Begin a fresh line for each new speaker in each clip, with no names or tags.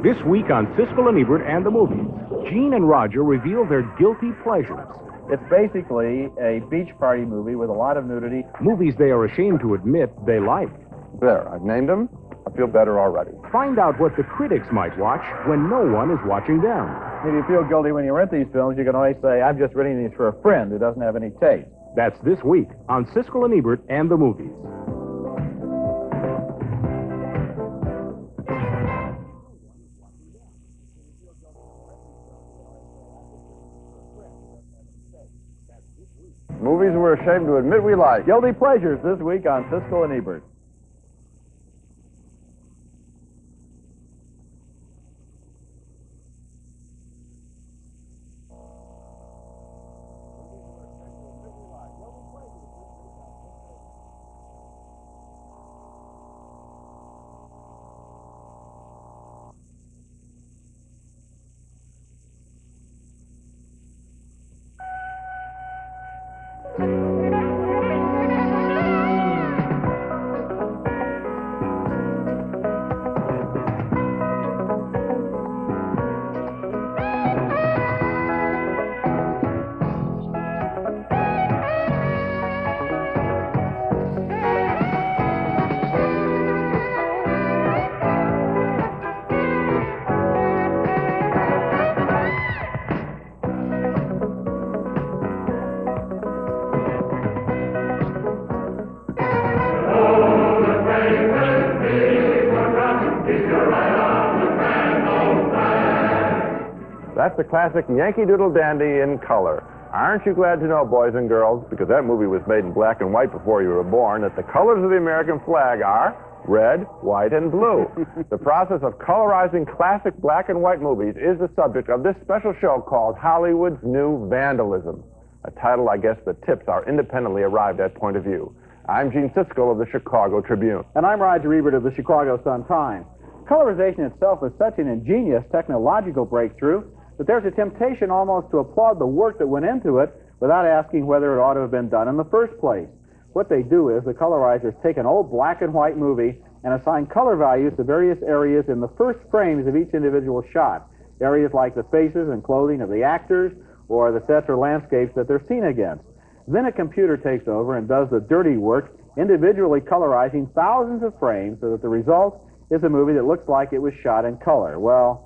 This week on Siskel and Ebert and the Movies, Gene and Roger reveal their guilty pleasures.
It's basically a beach party movie with a lot of nudity.
Movies they are ashamed to admit they like.
There, I've named them. I feel better already.
Find out what the critics might watch when no one is watching them.
If you feel guilty when you rent these films, you can always say, I'm just renting these for a friend who doesn't have any taste.
That's this week on Siskel and Ebert and the Movies.
Movies we're ashamed to admit we like.
Guilty pleasures this week on Siskel and Ebert.
That's the classic Yankee Doodle Dandy in color. Aren't you glad to know, boys and girls, because that movie was made in black and white before you were born, that the colors of the American flag are red, white, and blue. The process of colorizing classic black and white movies is the subject of this special show called Hollywood's New Vandalism, a title I guess that tips our independently arrived at point of view. I'm Gene Siskel of the Chicago Tribune.
And I'm Roger Ebert of the Chicago Sun-Times. Colorization itself is such an ingenious technological breakthrough that there's a temptation almost to applaud the work that went into it without asking whether it ought to have been done in the first place. What they do is the colorizers take an old black and white movie and assign color values to various areas in the first frames of each individual shot. Areas like the faces and clothing of the actors or the sets or landscapes that they're seen against. Then a computer takes over and does the dirty work, individually colorizing thousands of frames so that the result is a movie that looks like it was shot in color. Well,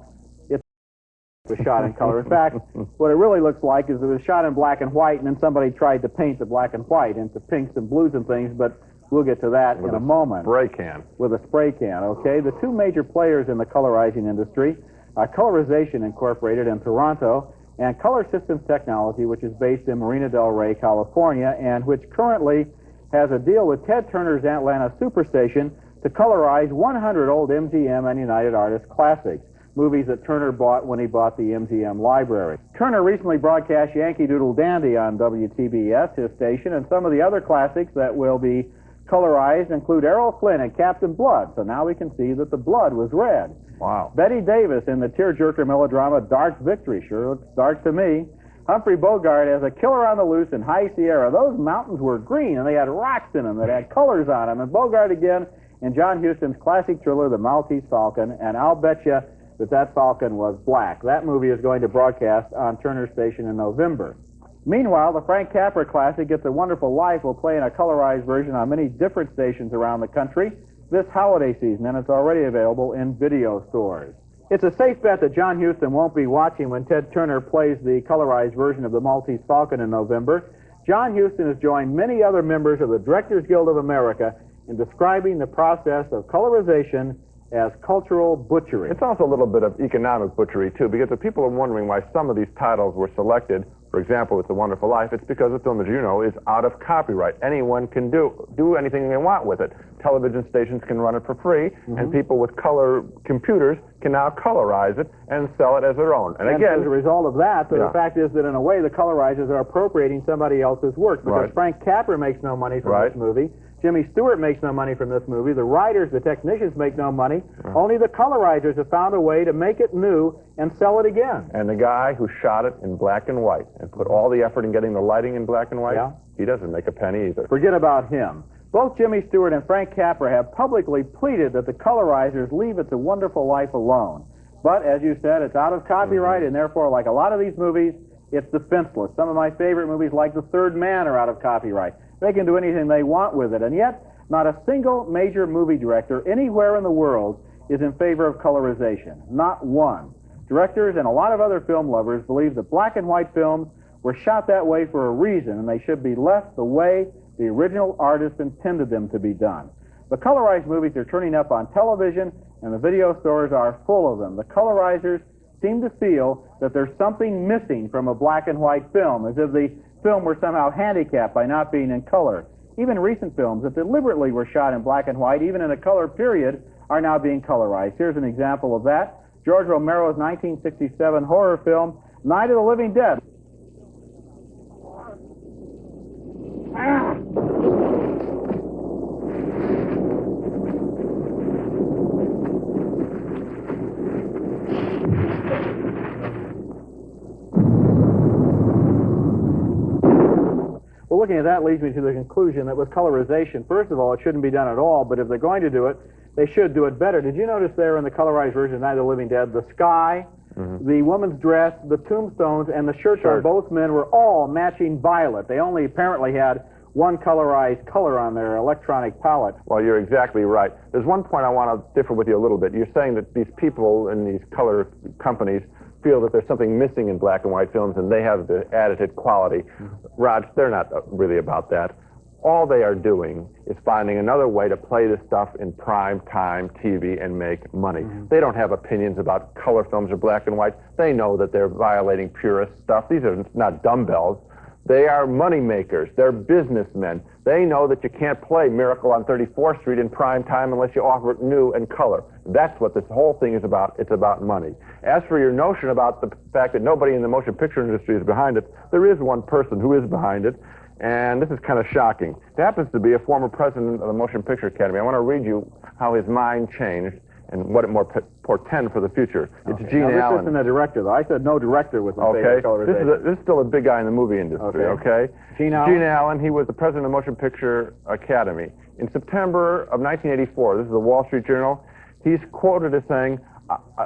was shot in color. In fact, what it really looks like is it was shot in black and white, and then somebody tried to paint the black and white into pinks and blues and things, but we'll get to that in a moment.
Spray can.
With a spray can, okay? The two major players in the colorizing industry are Colorization Incorporated in Toronto and Color Systems Technology, which is based in Marina del Rey, California, and which currently has a deal with Ted Turner's Atlanta Superstation to colorize 100 old MGM and United Artists classics, movies that Turner bought when he bought the MGM library. Turner recently broadcast Yankee Doodle Dandy on WTBS, his station, and some of the other classics that will be colorized include Errol Flynn and Captain Blood, so now we can see that the blood was red.
Wow.
Betty Davis in the tearjerker melodrama Dark Victory, sure looks dark to me. Humphrey Bogart as a killer on the loose in High Sierra. Those mountains were green and they had rocks in them that had colors on them. And Bogart again in John Huston's classic thriller The Maltese Falcon, and I'll bet you that falcon was black. That movie is going to broadcast on Turner Station in November. Meanwhile, the Frank Capra classic It's a Wonderful Life will play in a colorized version on many different stations around the country this holiday season, and it's already available in video stores. It's a safe bet that John Huston won't be watching when Ted Turner plays the colorized version of The Maltese Falcon in November. John Huston has joined many other members of the Directors Guild of America in describing the process of colorization as cultural butchery.
It's also a little bit of economic butchery, too, because if people are wondering why some of these titles were selected, for example, It's a Wonderful Life, it's because the film, as you know, is out of copyright. Anyone can do anything they want with it. Television stations can run it for free, and people with color computers can now colorize it and sell it as their own. And again,
as a result of that, the fact is that in a way the colorizers are appropriating somebody else's work, because Frank Capra makes no money from this movie. Jimmy Stewart makes no money from this movie. The writers, the technicians make no money. Only the colorizers have found a way to make it new and sell it again.
And the guy who shot it in black and white and put all the effort in getting the lighting in black and white, he doesn't make a penny either.
Forget about him. Both Jimmy Stewart and Frank Capra have publicly pleaded that the colorizers leave It's a Wonderful Life alone. But, as you said, it's out of copyright, and therefore, like a lot of these movies, it's defenseless. Some of my favorite movies, like The Third Man, are out of copyright. They can do anything they want with it, and yet not a single major movie director anywhere in the world is in favor of colorization. Not one. Directors and a lot of other film lovers believe that black and white films were shot that way for a reason, and they should be left the way the original artist intended them to be done. The colorized movies are turning up on television, and the video stores are full of them. The colorizers seem to feel that there's something missing from a black and white film, as if the film were somehow handicapped by not being in color. Even recent films that deliberately were shot in black and white, even in a color period, are now being colorized. Here's an example of that. George Romero's 1967 horror film, Night of the Living Dead. Well, looking at that leads me to the conclusion that with colorization, first of all, it shouldn't be done at all, but if they're going to do it, they should do it better. Did you notice there in the colorized version of Night of the Living Dead, the sky, the woman's dress, the tombstones, and the shirts on both men were all matching violet. They only apparently had one colorized color on their electronic palette.
Well, you're exactly right. There's one point I want to differ with you a little bit. You're saying that these people in these color companies feel that there's something missing in black and white films and they have the added quality. Raj, they're not really about that. All they are doing is finding another way to play this stuff in prime time TV and make money. They don't have opinions about color films or black and white. They know that they're violating purist stuff. These are not dumbbells. They are money makers. They're businessmen. They know that you can't play Miracle on 34th Street in prime time unless you offer it new and color. That's what this whole thing is about. It's about money. As for your notion about the fact that nobody in the motion picture industry is behind it, there is one person who is behind it, and this is kind of shocking. It happens to be a former president of the Motion Picture Academy. I want to read you how his mind changed and what it more portends for the future. It's Gene Allen.
This isn't a director, though. I said no director was in favor of colorization.
This is still a big guy in the movie industry, okay?
Gene Allen?
Gene Allen, he was the president of the Motion Picture Academy. In September of 1984, this is the Wall Street Journal, he's quoted as saying,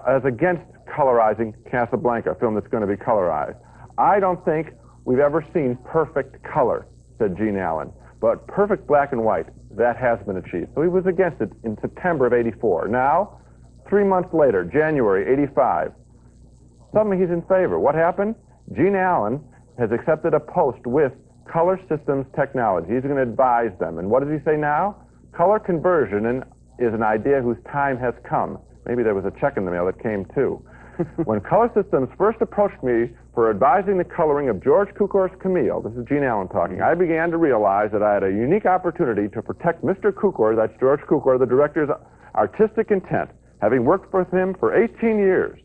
as against colorizing Casablanca, a film that's going to be colorized, I don't think we've ever seen perfect color, said Gene Allen. But perfect black and white, that has been achieved. So he was against it in September of 84. Now, 3 months later, January 85, suddenly he's in favor. What happened? Gene Allen has accepted a post with Color Systems Technology. He's going to advise them. And what does he say now? Color conversion is an idea whose time has come. Maybe there was a check in the mail that came too. When Color Systems first approached me for advising the coloring of George Cukor's Camille, this is Gene Allen talking, I began to realize that I had a unique opportunity to protect Mr. Cukor, that's George Cukor, the director's artistic intent. Having worked with him for 18 years,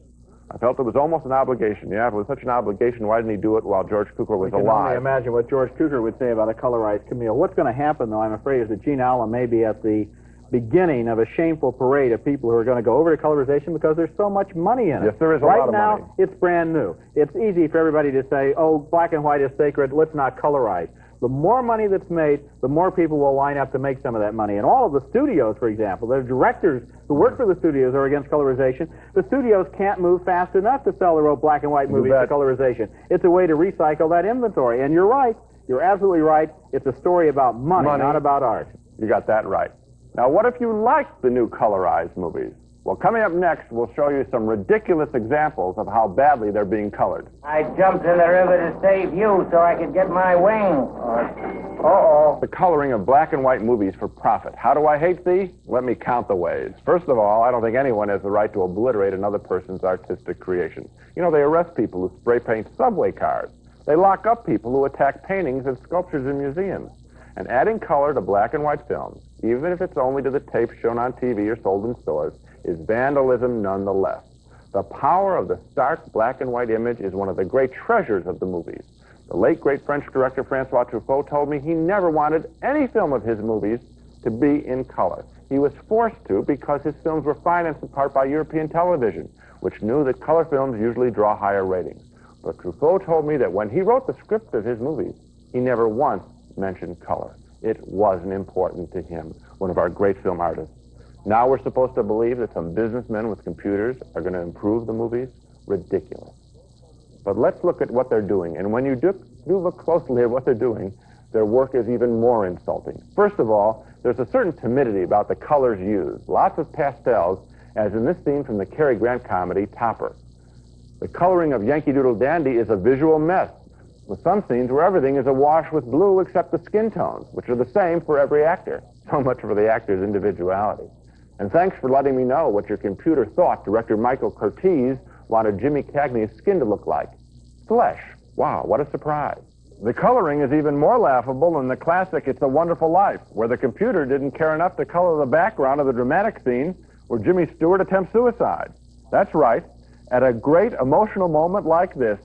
I felt it was almost an obligation. Yeah, if it was such an obligation, why didn't he do it while George Cukor was alive?
I can only imagine what George Cukor would say about a colorized Camille. What's going to happen, though, I'm afraid, is that Gene Allen may be at the beginning of a shameful parade of people who are going to go over to colorization because there's so much money in it.
Yes, there is a lot of money.
Right now, it's brand new. It's easy for everybody to say, oh, black and white is sacred, let's not colorize. The more money that's made, the more people will line up to make some of that money. And all of the studios, for example, the directors who work for the studios are against colorization. The studios can't move fast enough to sell their old black and white movies to colorization. It's a way to recycle that inventory. And you're right. You're absolutely right. It's a story about money, not about art.
You got that right. Now, what if you like the new colorized movies? Well, coming up next, we'll show you some ridiculous examples of how badly they're being colored.
I jumped in the river to save you so I could get my wings. Uh-oh.
The coloring of black and white movies for profit. How do I hate thee? Let me count the ways. First of all, I don't think anyone has the right to obliterate another person's artistic creation. You know, they arrest people who spray paint subway cars. They lock up people who attack paintings and sculptures in museums. And adding color to black and white films, even if it's only to the tapes shown on TV or sold in stores, is vandalism nonetheless. The power of the stark black and white image is one of the great treasures of the movies. The late, great French director Francois Truffaut told me he never wanted any film of his movies to be in color. He was forced to because his films were financed in part by European television, which knew that color films usually draw higher ratings. But Truffaut told me that when he wrote the script of his movies, he never once mentioned color. It wasn't important to him, one of our great film artists. Now we're supposed to believe that some businessmen with computers are going to improve the movies? Ridiculous. But let's look at what they're doing. And when you do look closely at what they're doing, their work is even more insulting. First of all, there's a certain timidity about the colors used. Lots of pastels, as in this scene from the Cary Grant comedy, Topper. The coloring of Yankee Doodle Dandy is a visual mess, with some scenes where everything is awash with blue except the skin tones, which are the same for every actor. So much for the actor's individuality. And thanks for letting me know what your computer thought director Michael Curtiz wanted Jimmy Cagney's skin to look like. Flesh. Wow, what a surprise. The coloring is even more laughable than the classic It's a Wonderful Life, where the computer didn't care enough to color the background of the dramatic scene where Jimmy Stewart attempts suicide. That's right. At a great emotional moment like this,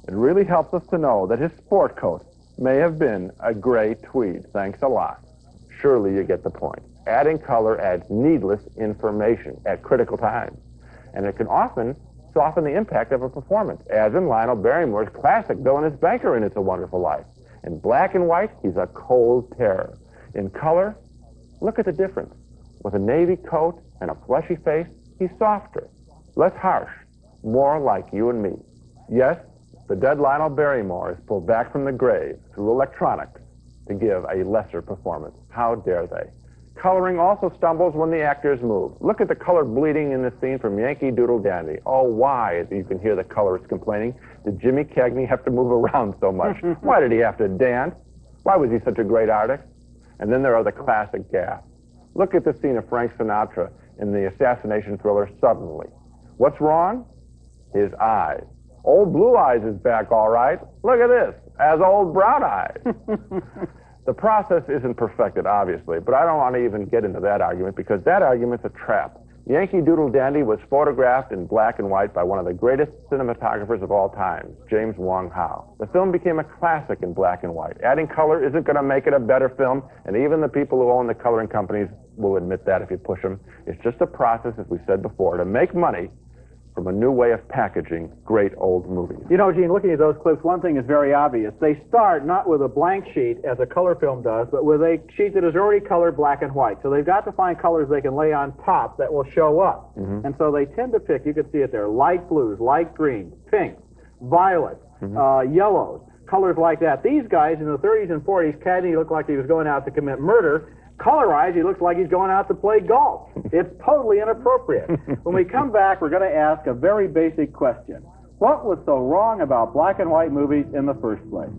it really helps us to know that his sport coat may have been a gray tweed. Thanks a lot. Surely you get the point. Adding color adds needless information at critical times, and it can often soften the impact of a performance, as in Lionel Barrymore's classic villainous banker in It's a Wonderful Life. In black and white, he's a cold terror. In color, look at the difference. With a navy coat and a fleshy face, he's softer, less harsh, more like you and me. Yes, the dead Lionel Barrymore is pulled back from the grave through electronics to give a lesser performance. How dare they? Coloring also stumbles when the actors move. Look at the color bleeding in this scene from Yankee Doodle Dandy. Oh, why, as you can hear the colorist complaining, did Jimmy Cagney have to move around so much? Why did he have to dance? Why was he such a great artist? And then there are the classic gaffes. Look at the scene of Frank Sinatra in the assassination thriller Suddenly. What's wrong? His eyes. Old Blue Eyes is back, all right. Look at this, as Old Brown Eyes. The process isn't perfected, obviously, but I don't want to even get into that argument because that argument's a trap. Yankee Doodle Dandy was photographed in black and white by one of the greatest cinematographers of all time, James Wong Howe. The film became a classic in black and white. Adding color isn't going to make it a better film, and even the people who own the coloring companies will admit that if you push them. It's just a process, as we said before, to make money from a new way of packaging great old movies.
You know, Gene, looking at those clips, one thing is very obvious. They start not with a blank sheet, as a color film does, but with a sheet that is already colored black and white. So they've got to find colors they can lay on top that will show up. Mm-hmm. And so they tend to pick, you can see it there, light blues, light greens, pinks, violets, yellows, colors like that. These guys in the 30s and 40s, Cagney looked like he was going out to commit murder. Colorized, he looks like he's going out to play golf. It's totally inappropriate. When we come back, we're going to ask a very basic question. What was so wrong about black and white movies in the first place?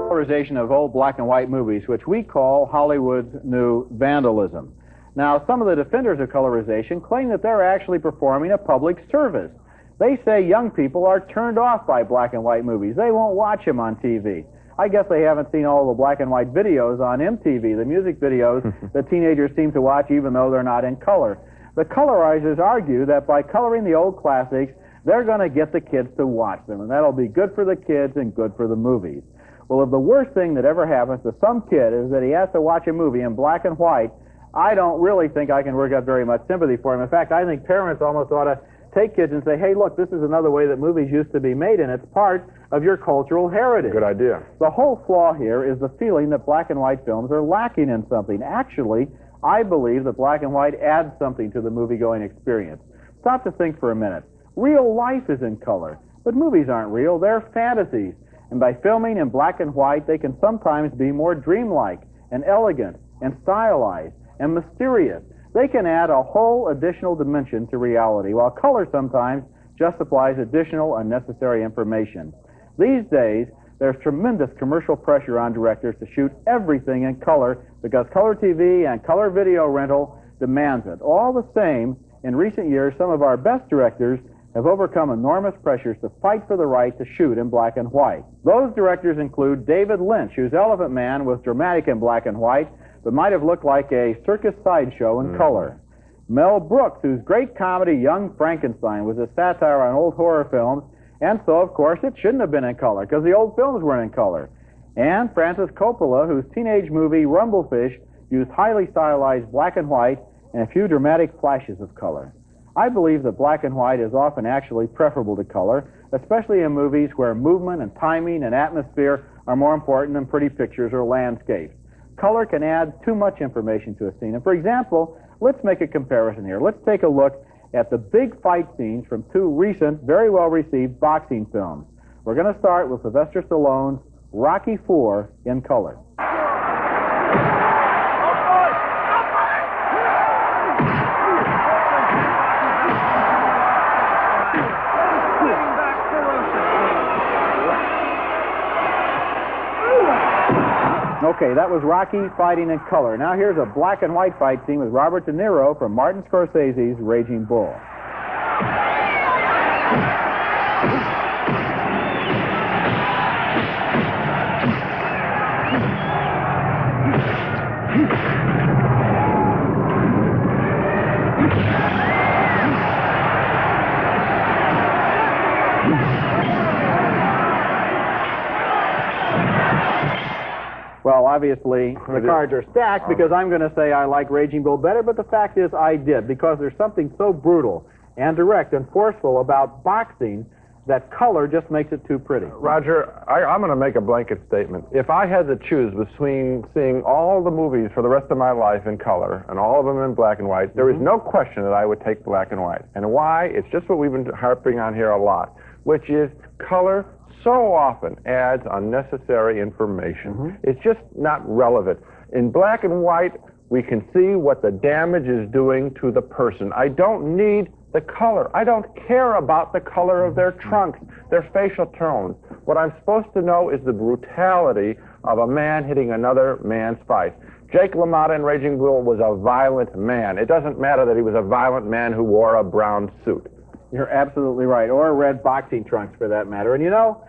Colorization of old black and white movies, which we call Hollywood's new vandalism. Now, some of the defenders of colorization claim that they're actually performing a public service. They say young people are turned off by black and white movies. They won't watch them on TV. I guess they haven't seen all the black and white videos on MTV, the music videos that teenagers seem to watch even though they're not in color. The colorizers argue that by coloring the old classics, they're going to get the kids to watch them, and that'll be good for the kids and good for the movies. Well, if the worst thing that ever happens to some kid is that he has to watch a movie in black and white, I don't really think I can work up very much sympathy for him. In fact, I think parents almost ought to take kids and say, hey, look, this is another way that movies used to be made, and it's part of your cultural heritage.
Good idea.
The whole flaw here is the feeling that black and white films are lacking in something. Actually, I believe that black and white adds something to the movie-going experience. Stop to think for a minute. Real life is in color, but movies aren't real. They're fantasies. And by filming in black and white, they can sometimes be more dreamlike and elegant and stylized and mysterious. They can add a whole additional dimension to reality, while color sometimes just supplies additional unnecessary information. These days, there's tremendous commercial pressure on directors to shoot everything in color because color TV and color video rental demands it. All the same, in recent years, some of our best directors have overcome enormous pressures to fight for the right to shoot in black and white. Those directors include David Lynch, whose Elephant Man was dramatic in black and white, but might have looked like a circus sideshow in color. Mel Brooks, whose great comedy Young Frankenstein was a satire on old horror films, and so, of course, it shouldn't have been in color, because the old films weren't in color. And Francis Coppola, whose teenage movie Rumblefish used highly stylized black and white and a few dramatic flashes of color. I believe that black and white is often actually preferable to color, especially in movies where movement and timing and atmosphere are more important than pretty pictures or landscapes. color can add too much information to a scene. And for example, let's make a comparison here. Let's take a look at the big fight scenes from two recent, very well-received boxing films. We're going to start with Sylvester Stallone's Rocky IV in color. Okay, that was Rocky fighting in color. Now here's a black and white fight scene with Robert De Niro from Martin Scorsese's Raging Bull. Well, obviously, the cards are stacked because I'm going to say I like Raging Bull better, but the fact is I did, because there's something so brutal and direct and forceful about boxing that color just makes it too pretty.
Roger, I'm going to make a blanket statement. If I had to choose between seeing all the movies for the rest of my life in color and all of them in black and white, there is no question that I would take black and white. And why? It's just what we've been harping on here a lot, which is color so often adds unnecessary information. It's just not relevant. In black and white, we can see what the damage is doing to the person. I don't need the color. I don't care about the color of their trunks, their facial tones. What I'm supposed to know is the brutality of a man hitting another man's face. Jake LaMotta in Raging Bull was a violent man. It doesn't matter that he was a violent man who wore a brown suit.
You're absolutely right, or red boxing trunks for that matter. And you know,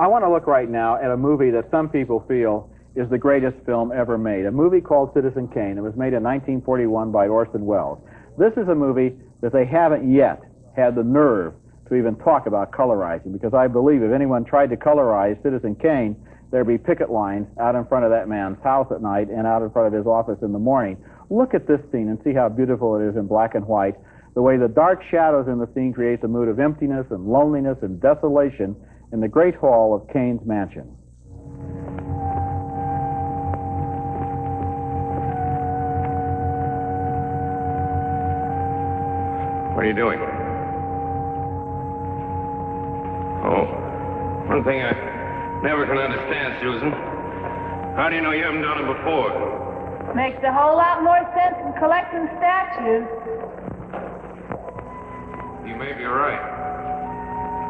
I want to look right now at a movie that some people feel is the greatest film ever made, a movie called Citizen Kane. It was made in 1941 by Orson Welles. This is a movie that they haven't yet had the nerve to even talk about colorizing, because I believe if anyone tried to colorize Citizen Kane, there'd be picket lines out in front of that man's house at night and out in front of his office in the morning. Look at this scene and see how beautiful it is in black and white. The way the dark shadows in the scene create a mood of emptiness and loneliness and desolation in the great hall of Kane's mansion.
What are you doing? Oh, one thing I never can understand, Susan. How do you know you haven't done it before?
Makes a whole lot more sense than collecting statues.
You may be right.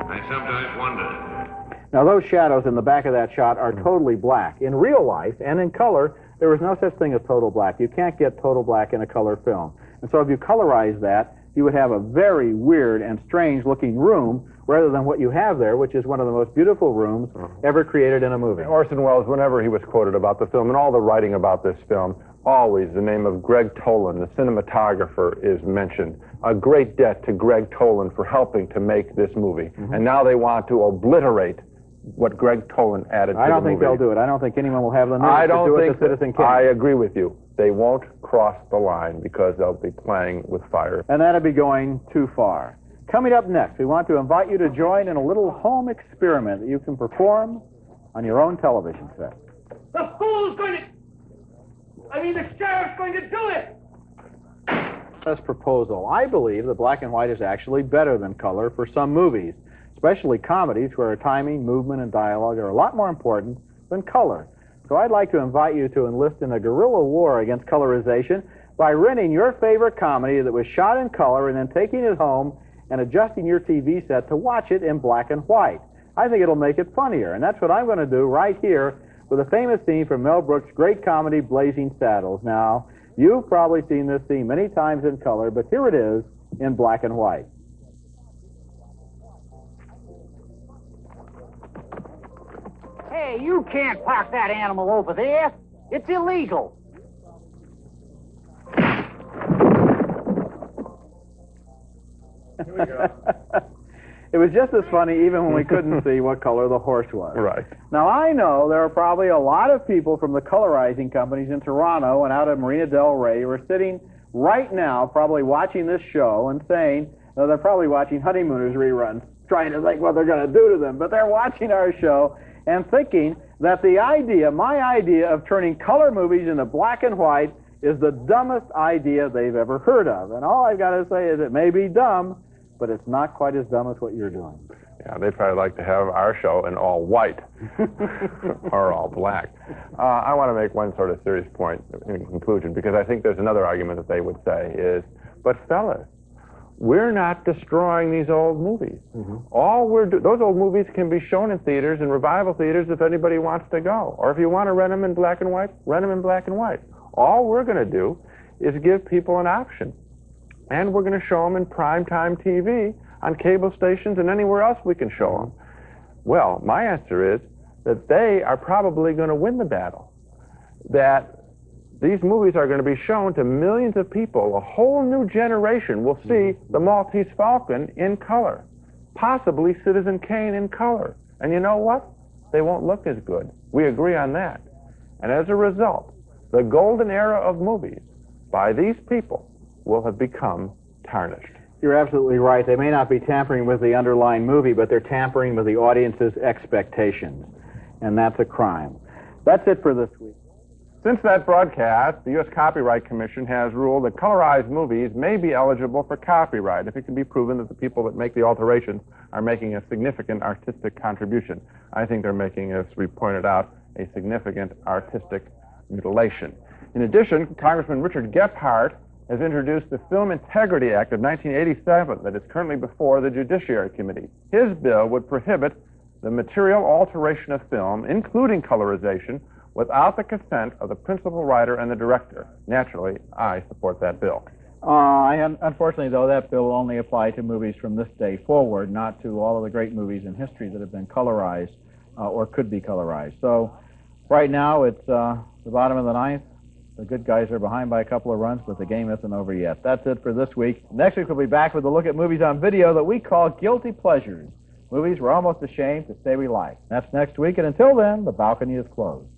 I sometimes wonder.
Now, those shadows in the back of that shot are totally black. In real life and in color, there is no such thing as total black. You can't get total black in a color film. And so if you colorize that, you would have a very weird and strange-looking room rather than what you have there, which is one of the most beautiful rooms ever created in a movie.
Orson Welles, whenever he was quoted about the film and all the writing about this film, always the name of Greg Toland, the cinematographer, is mentioned. A great debt to Greg Toland for helping to make this movie. And now they want to obliterate what Greg Toland added to the movie.
I don't think they'll do it. I don't think anyone will have the nerve to do it to Citizen Kane.
I agree with you. They won't cross the line because they'll be playing with fire.
And that'll be going too far. Coming up next, we want to invite you to join in a little home experiment that you can perform on your own television set.
The fool's going to... the sheriff's going to do it!
This proposal. I believe that black and white is actually better than color for some movies, especially comedies where timing, movement, and dialogue are a lot more important than color. So I'd like to invite you to enlist in a guerrilla war against colorization by renting your favorite comedy that was shot in color and then taking it home and adjusting your TV set to watch it in black and white. I think it'll make it funnier, and that's what I'm going to do right here with a famous scene from Mel Brooks' great comedy, Blazing Saddles. Now, you've probably seen this scene many times in color, but here it is in black and white.
Hey, you can't park that animal over there. It's illegal.
It was just as funny even when we couldn't see what color the horse was.
Right.
Now, I know there are probably a lot of people from the colorizing companies in Toronto and out of Marina del Rey who are sitting right now probably watching this show and saying, they're probably watching Honeymooners reruns, trying to think what they're going to do to them, but they're watching our show and thinking that the idea, my idea of turning color movies into black and white is the dumbest idea they've ever heard of. And all I've got to say is it may be dumb, but it's not quite as dumb as what you're doing.
Yeah, they'd probably like to have our show in all white or all black. I want to make one sort of serious point in conclusion, because I think there's another argument that they would say is, but fellas, we're not destroying these old movies. All those old movies can be shown in theaters, in revival theaters, if anybody wants to go. Or if you want to rent them in black and white, rent them in black and white. All we're going to do is give people an option. And we're going to show them in primetime TV, on cable stations, and anywhere else we can show them. Well, my answer is that they are probably going to win the battle. That these movies are going to be shown to millions of people. A whole new generation will see the Maltese Falcon in color, possibly Citizen Kane in color. And you know what? They won't look as good. We agree on that. And as a result, the golden era of movies by these people will have become tarnished.
You're absolutely right. They may not be tampering with the underlying movie, but they're tampering with the audience's expectations. And that's a crime. That's it for this week.
Since that broadcast, the U.S. Copyright Commission has ruled that colorized movies may be eligible for copyright if it can be proven that the people that make the alterations are making a significant artistic contribution. I think they're making, as we pointed out, a significant artistic mutilation. In addition, Congressman Richard Gephardt has introduced the Film Integrity Act of 1987 that is currently before the Judiciary Committee. His bill would prohibit the material alteration of film, including colorization, without the consent of the principal writer and the director. Naturally, I support that bill.
Unfortunately, though, that bill will only apply to movies from this day forward, not to all of the great movies in history that have been colorized or could be colorized. So right now, it's the bottom of the ninth. The good guys are behind by a couple of runs, but the game isn't over yet. That's it for this week. Next week, we'll be back with a look at movies on video that we call guilty pleasures. Movies we're almost ashamed to say we like. That's next week, and until then, the balcony is closed.